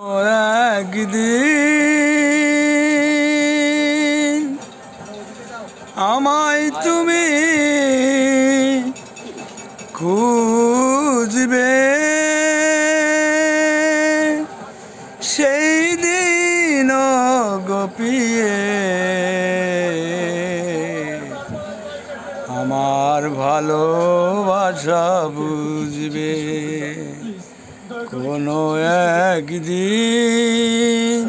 একদিন আমায় তুমি খুঁজবে, সেই দিন গোপিয়ে আমার ভালোবাসা বুঝবে। কোনো একদিন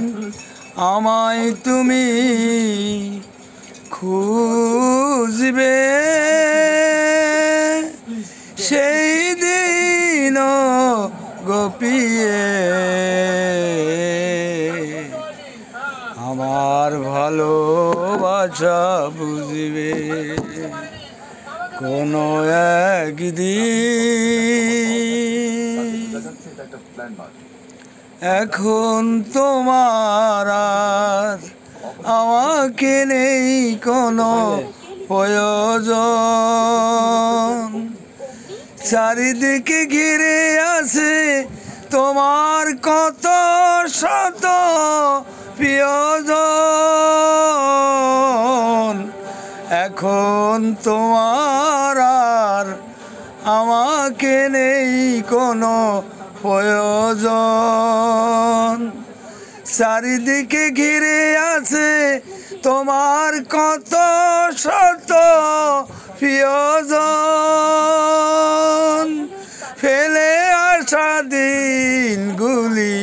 আমায় তুমি খুঁজবে, সেই দিন গোপিয়ে আমার ভালোবাসা বুঝবে। কোনো একদিন এখন তোমার আর আমাকে নেই কোনো প্রয়োজন, চারিদিকে ঘিরে আছে তোমার কত শত প্রিয়জন। এখন তোমার আর আমাকে নেই কোনো প্রয়োজন, চারিদিকে ঘিরে আছে তোমার কত শত প্রিয়জন। ফেলে আসা দিনগুলি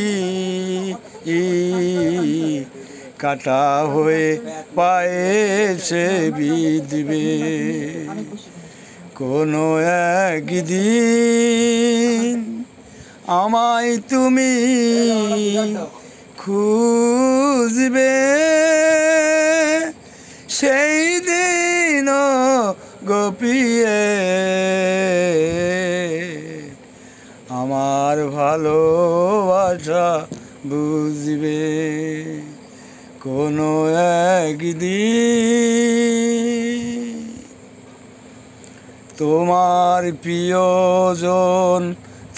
কাটা হয়ে পায়ে সে বিঁধবে। কোনো একদিন আমায় তুমি খুঁজবে, সেই দিন গোপিয়ে আমার ভালোবাসা বুঝবে। কোনো একদিন তোমার প্রিয়জন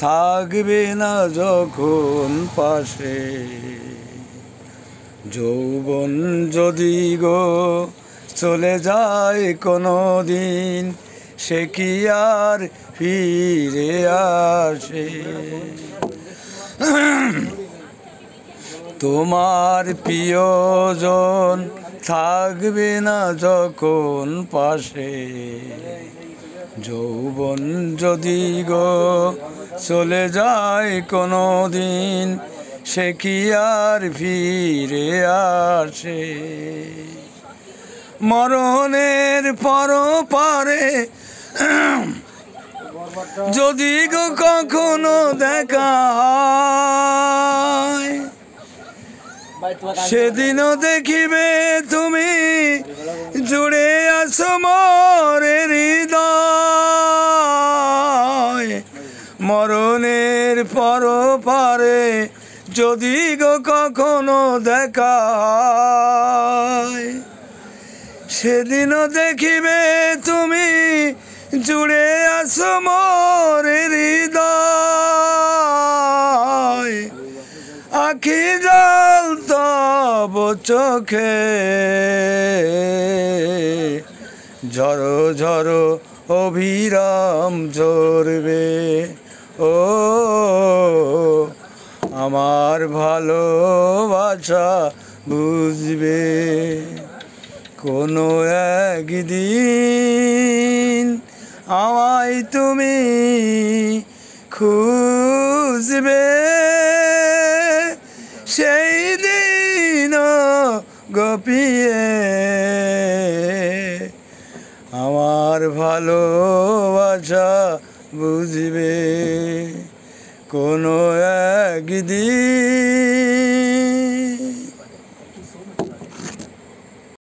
থাকবে না যখন পাশে, যৌবন যদি গো চলে যায় কোনো দিন, সে কি আর ফিরে আসে? তোমার প্রিয়জন থাকবে না যখন পাশে, যৌবন যদি গো চলে যায় কোনো দিন, সে কি আর ফিরে আসে? মরণের পরপারে যদি গো কখনো দেখা হয়, সেদিনও দেখিবে তুমি জুড়ে আছো মোর হৃদয়। মরণের পরপারে যদি গো কখনো দেখা হয়, সেদিনও দেখিবে তুমি জুড়ে আছো মোর হৃদয়। আখি জল তব চোখে ঝরো ঝরো অবিরাম ঝরবে। ও আমার ভালোবাসা বুঝবে। কোনো একদিন আমায় তুমি খুঁজবে, সেই দিন গোপিয়ে আমার ভালোবাসা বুঝবে। কোনো একদিন